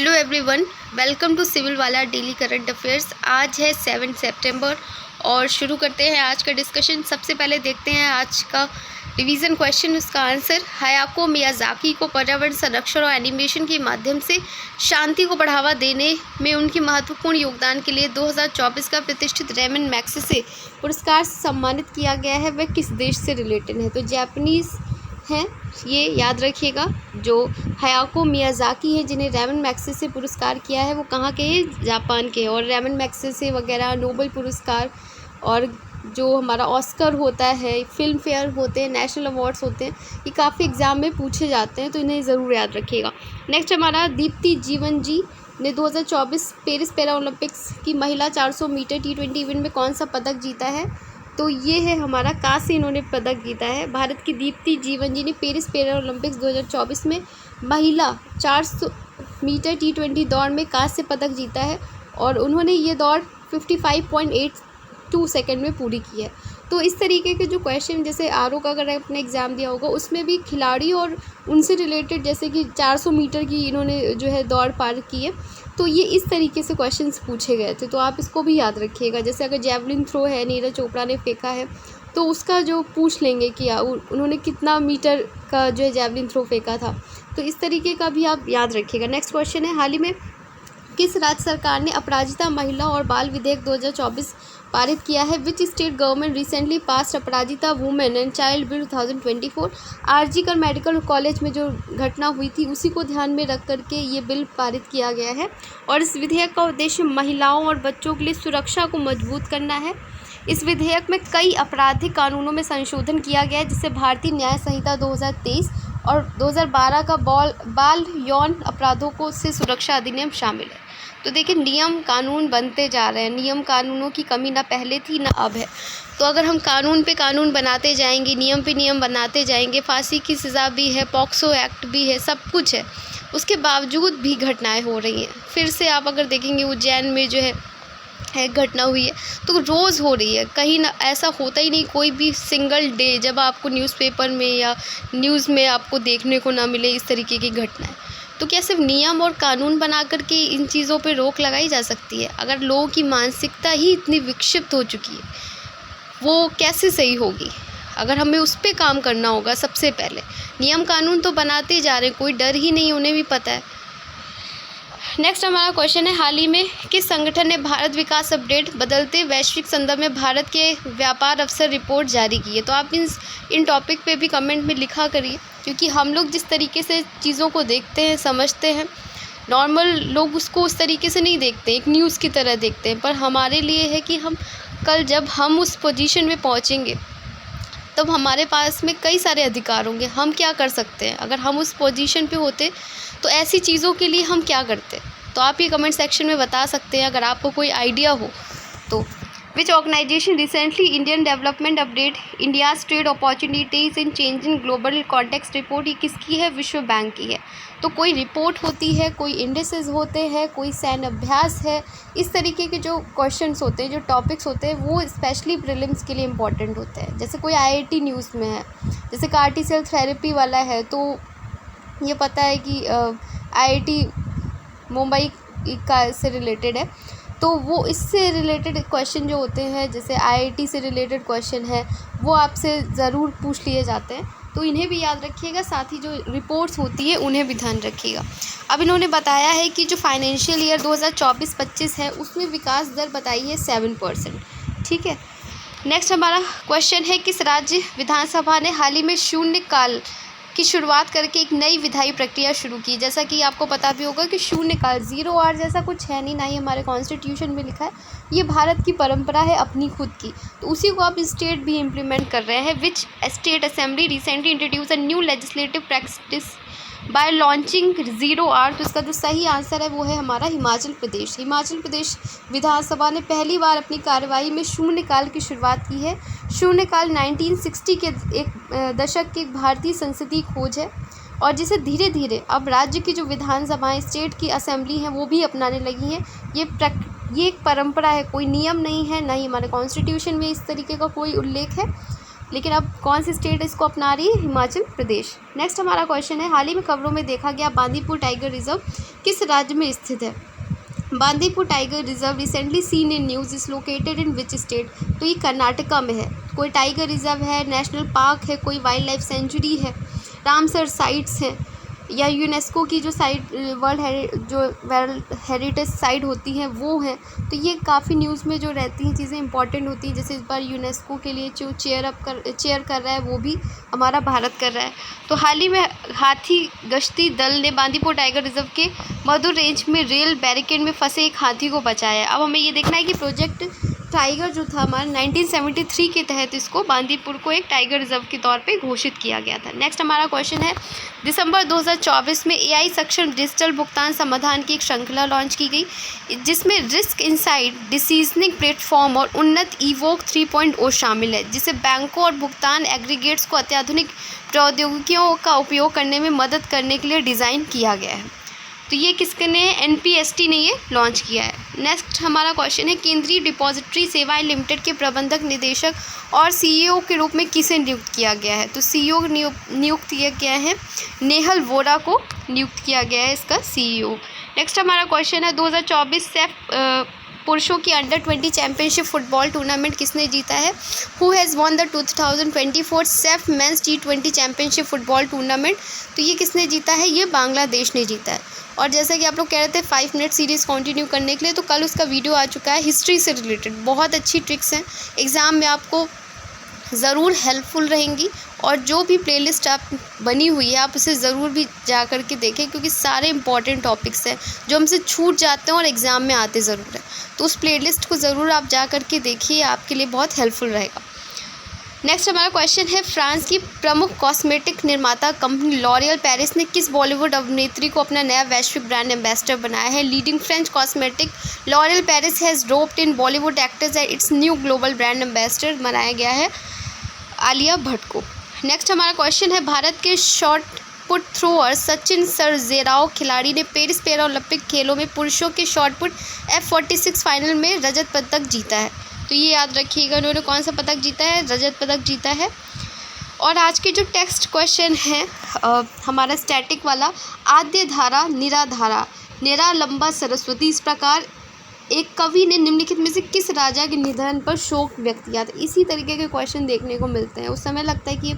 Hello everyone, welcome to civil वाला daily current affairs. आज है 7 सितंबर और शुरू करते हैं आज का डिस्कशन। सबसे पहले देखते हैं आज का रिवीजन क्वेश्चन, उसका आंसर। हायाको मियाज़ाकी को पर्यावरण संरक्षण और एनिमेशन के माध्यम से शांति को बढ़ावा देने में उनके महत्वपूर्ण योगदान के लिए 2024 का प्रतिष्ठित रेमन मैग्सेसे पुरस्कार से सम्मानित किया गया है। वह किस देश से रिलेटेड है? तो जापानीज़ हैं, ये याद रखिएगा। जो हायाको मियाज़ाकी हैं जिन्हें रेमन मैग्सेसे पुरस्कार किया है, वो कहाँ के हैं? जापान के। और रेमन मैग्सेसे वगैरह नोबेल पुरस्कार और जो हमारा ऑस्कर होता है, फिल्म फेयर होते हैं, नेशनल अवार्ड्स होते हैं, ये काफ़ी एग्ज़ाम में पूछे जाते हैं, तो इन्हें ज़रूर याद रखिएगा। नेक्स्ट हमारा दीप्ति जीवन जी ने 2024 पेरिस पैरा ओलंपिक्स की महिला 400 मीटर T20 इवेंट में कौन सा पदक जीता है? तो ये है हमारा कांस्य इन्होंने पदक जीता है। भारत की दीप्ति जीवन जी ने पेरिस पैरा ओलंपिक्स 2024 में महिला 400 मीटर T20 दौड़ में कांस्य पदक जीता है और उन्होंने ये दौड़ 55.82 सेकंड में पूरी की है। तो इस तरीके के जो क्वेश्चन, जैसे आरओ का अगर आपने एग्ज़ाम दिया होगा, उसमें भी खिलाड़ी और उनसे रिलेटेड, जैसे कि 400 मीटर की इन्होंने जो है दौड़ पार की है, तो ये इस तरीके से क्वेश्चंस पूछे गए थे, तो आप इसको भी याद रखिएगा। जैसे अगर जेवलिन थ्रो है, नीरज चोपड़ा ने फेंका है, तो उसका जो पूछ लेंगे कि उन्होंने कितना मीटर का जो है जेवलिन थ्रो फेंका था, तो इस तरीके का भी आप याद रखिएगा। नेक्स्ट क्वेश्चन है, हाल ही में किस राज्य सरकार ने अपराजिता महिला और बाल विधेयक 2024 पारित किया है? Which state government recently passed Aparajita women and child bill 2024? RG Kar medical college में जो घटना हुई थी, उसी को ध्यान में रख करके ये बिल पारित किया गया है और इस विधेयक का उद्देश्य महिलाओं और बच्चों के लिए सुरक्षा को मजबूत करना है। इस विधेयक में कई आपराधिक कानूनों में संशोधन किया गया है, जिससे भारतीय न्याय संहिता 2023 और 2012 का बाल यौन अपराधों को से सुरक्षा अधिनियम शामिल है। तो देखिए, नियम कानून बनते जा रहे हैं, नियम कानूनों की कमी ना पहले थी ना अब है। तो अगर हम कानून पे कानून बनाते जाएंगे, नियम पे नियम बनाते जाएंगे, फांसी की सज़ा भी है, पॉक्सो एक्ट भी है, सब कुछ है, उसके बावजूद भी घटनाएं हो रही हैं। फिर से आप अगर देखेंगे, उज्जैन में जो है एक घटना हुई है, तो रोज़ हो रही है, कहीं ना ऐसा होता ही नहीं कोई भी सिंगल डे जब आपको न्यूज़पेपर में या न्यूज़ में आपको देखने को ना मिले इस तरीके की घटनाएं। तो क्या सिर्फ नियम और कानून बना करके इन चीज़ों पे रोक लगाई जा सकती है? अगर लोगों की मानसिकता ही इतनी विक्षिप्त हो चुकी है, वो कैसे सही होगी? अगर हमें उस पर काम करना होगा। सबसे पहले नियम कानून तो बनाते जा रहे हैं, कोई डर ही नहीं, उन्हें भी पता है। नेक्स्ट हमारा क्वेश्चन है, हाल ही में किस संगठन ने भारत विकास अपडेट बदलते वैश्विक संदर्भ में भारत के व्यापार अवसर रिपोर्ट जारी की है? तो आप इन टॉपिक पे भी कमेंट में लिखा करिए, क्योंकि हम लोग जिस तरीके से चीज़ों को देखते हैं, समझते हैं, नॉर्मल लोग उसको उस तरीके से नहीं देखते, एक न्यूज़ की तरह देखते हैं। पर हमारे लिए है कि हम कल जब हम उस पोजीशन में पहुँचेंगे, तब हमारे पास में कई सारे अधिकार होंगे। हम क्या कर सकते हैं? अगर हम उस पोजीशन पे होते तो ऐसी चीज़ों के लिए हम क्या करते? तो आप ये कमेंट सेक्शन में बता सकते हैं अगर आपको कोई आइडिया हो तो। Which organization recently Indian development update India's trade opportunities in changing global context report, ये किसकी है? विश्व बैंक की है। तो कोई रिपोर्ट होती है, कोई इंडेसेस होते हैं, कोई सैन्य अभ्यास है, इस तरीके के जो क्वेश्चंस होते हैं, जो टॉपिक्स होते हैं, वो स्पेशली प्रीलिम्स के लिए इंपॉर्टेंट होते हैं। जैसे कोई IIT न्यूज़ में है, जैसे कार्टी सेल थेरेपी वाला है, तो ये पता है कि IIT मुंबई का से रिलेटेड है, तो वो इससे रिलेटेड क्वेश्चन जो होते हैं, जैसे IIT से रिलेटेड क्वेश्चन है, वो आपसे ज़रूर पूछ लिए जाते हैं, तो इन्हें भी याद रखिएगा। साथ ही जो रिपोर्ट्स होती है उन्हें भी ध्यान रखिएगा। अब इन्होंने बताया है कि जो फाइनेंशियल ईयर 2024-25 है, उसमें विकास दर बताई है 7%। ठीक है। नेक्स्ट हमारा क्वेश्चन है, किस राज्य विधानसभा ने हाल ही में शून्यकाल की शुरुआत करके एक नई विधायी प्रक्रिया शुरू की? जैसा कि आपको पता भी होगा कि शून्यकाल, 0 आवर जैसा कुछ है नहीं, ना ही हमारे कॉन्स्टिट्यूशन में लिखा है। ये भारत की परंपरा है अपनी खुद की, तो उसी को आप स्टेट भी इम्प्लीमेंट कर रहे हैं। Which state assembly recently introduce a new legislative practice by launching 0 hour? तो इसका जो सही आंसर है वो है हमारा हिमाचल प्रदेश। हिमाचल प्रदेश विधानसभा ने पहली बार अपनी कार्यवाही में शून्यकाल की शुरुआत की है। शून्यकाल 1960 के एक दशक की एक भारतीय संसदीय खोज है और जिसे धीरे धीरे अब राज्य की जो विधानसभाएं, स्टेट की असेंबली हैं, वो भी अपनाने लगी हैं। ये एक परंपरा है, कोई नियम नहीं है, ना ही हमारे कॉन्स्टिट्यूशन में इस तरीके का कोई उल्लेख है, लेकिन अब कौन सी स्टेट इसको अपना रही है? हिमाचल प्रदेश। नेक्स्ट हमारा क्वेश्चन है, हाल ही में खबरों में देखा गया बांदीपुर टाइगर रिजर्व किस राज्य में स्थित है? Bandipur tiger reserve recently seen in news is located in which state? तो ये कर्नाटका में है। कोई टाइगर रिजर्व है, नेशनल पार्क है, कोई वाइल्ड लाइफ सेंचुरी है, रामसर साइट्स हैं, या यूनेस्को की जो साइट वर्ल्ड हेरिटेज साइट होती हैं वो हैं। तो ये काफ़ी न्यूज़ में जो रहती हैं चीज़ें इंपॉर्टेंट होती हैं। जैसे इस बार यूनेस्को के लिए जो चेयर कर रहा है वो भी हमारा भारत कर रहा है। तो हाल ही में हाथी गश्ती दल ने बांदीपुर टाइगर रिजर्व के मधुर रेंज में रेल बैरिकेड में फंसे एक हाथी को बचाया है। अब हमें ये देखना है कि प्रोजेक्ट टाइगर जो था हमारा 1973 के तहत इसको बांदीपुर को एक टाइगर रिजर्व के तौर पे घोषित किया गया था। नेक्स्ट हमारा क्वेश्चन है, दिसंबर 2024 में AI सक्षम डिजिटल भुगतान समाधान की एक श्रृंखला लॉन्च की गई, जिसमें रिस्क इनसाइट डिसीजनिंग प्लेटफॉर्म और उन्नत इवोक 3.0 शामिल है, जिसे बैंकों और भुगतान एग्रीगेट्स को अत्याधुनिक प्रौद्योगिकियों का उपयोग करने में मदद करने के लिए डिज़ाइन किया गया है। तो ये किसके ने NPST ने ये लॉन्च किया है। नेक्स्ट हमारा क्वेश्चन है, केंद्रीय डिपॉजिटरी सेवाएं लिमिटेड के प्रबंधक निदेशक और CEO के रूप में किसे नियुक्त किया गया है? तो CEO नियुक्त किया गया है नेहल वोरा को नियुक्त किया गया है इसका CEO। नेक्स्ट हमारा क्वेश्चन है, 2024 सेफ पुरुषों की अंडर-20 चैंपियनशिप फुटबॉल टूर्नामेंट किसने जीता है? Who has won the 2024 SAFF men's T20 championship football tournament? तो ये किसने जीता है? ये बांग्लादेश ने जीता है। और जैसा कि आप लोग कह रहे थे 5 मिनट सीरीज़ कंटिन्यू करने के लिए, तो कल उसका वीडियो आ चुका है हिस्ट्री से रिलेटेड। बहुत अच्छी ट्रिक्स हैं, एग्ज़ाम में आपको ज़रूर हेल्पफुल रहेंगी। और जो भी प्लेलिस्ट आप बनी हुई है आप उसे ज़रूर भी जा कर के देखें, क्योंकि सारे इंपॉर्टेंट टॉपिक्स हैं जो हमसे छूट जाते हैं और एग्ज़ाम में आते ज़रूर है। तो उस प्लेलिस्ट को ज़रूर आप जा कर के देखिए, आपके लिए बहुत हेल्पफुल रहेगा। नेक्स्ट हमारा क्वेश्चन है, फ्रांस की प्रमुख कॉस्मेटिक निर्माता कंपनी लॉरियल पेरिस ने किस बॉलीवुड अभिनेत्री को अपना नया वैश्विक ब्रांड एम्बेसडर बनाया है? Leading French cosmetic L'Oreal Paris has dropped in Bollywood actors and it's new global brand ambassador बनाया गया है आलिया भट्ट को। नेक्स्ट हमारा क्वेश्चन है, भारत के shot put thrower Sachin Sarjerao खिलाड़ी ने पेरिस पैरा ओलंपिक खेलों में पुरुषों के शॉट पुट F46 फाइनल में रजत पदक जीता है। तो ये याद रखिएगा, उन्होंने कौन सा पदक जीता है? रजत पदक जीता है। और आज के जो टेक्स्ट क्वेश्चन है हमारा स्टैटिक वाला, आद्य धारा निराधारा नेरा लंबा सरस्वती, इस प्रकार एक कवि ने निम्नलिखित में से किस राजा के निधन पर शोक व्यक्त किया था? इसी तरीके के क्वेश्चन देखने को मिलते हैं। उस समय लगता है कि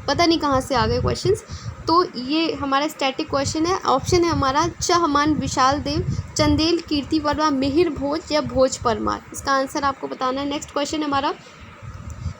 पता नहीं कहाँ से आ गए क्वेश्चंस। तो ये हमारा स्टैटिक क्वेश्चन है। ऑप्शन है हमारा चहमान विशाल देव, चंदेल कीर्ति वर्मा, मिहिर भोज या भोज परमार। इसका आंसर आपको बताना है। नेक्स्ट क्वेश्चन हमारा,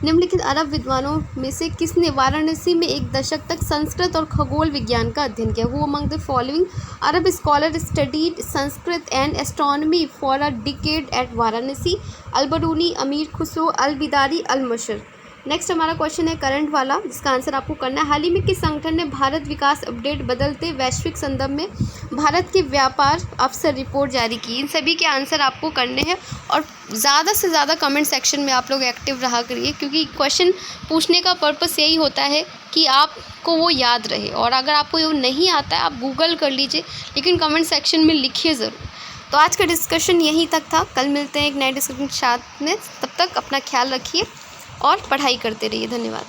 निम्नलिखित अरब विद्वानों में से किसने वाराणसी में एक दशक तक संस्कृत और खगोल विज्ञान का अध्ययन किया? Who among the following Arab scholar studied Sanskrit and astronomy for a decade at Varanasi? Alberuni, Amir Khusro, अलबिदारी, अलमशर। नेक्स्ट हमारा क्वेश्चन है करंट वाला, जिसका आंसर आपको करना है। हाल ही में किस संगठन ने भारत विकास अपडेट बदलते वैश्विक संदर्भ में भारत के व्यापार अवसर रिपोर्ट जारी की? इन सभी के आंसर आपको करने हैं और ज़्यादा से ज़्यादा कमेंट सेक्शन में आप लोग एक्टिव रहा करिए, क्योंकि क्वेश्चन पूछने का पर्पस यही होता है कि आपको वो याद रहे। और अगर आपको वो नहीं आता है आप गूगल कर लीजिए, लेकिन कमेंट सेक्शन में लिखिए ज़रूर। तो आज का डिस्कशन यहीं तक था, कल मिलते हैं एक नए डिस्कशन के साथ में। तब तक अपना ख्याल रखिए और पढ़ाई करते रहिए। धन्यवाद।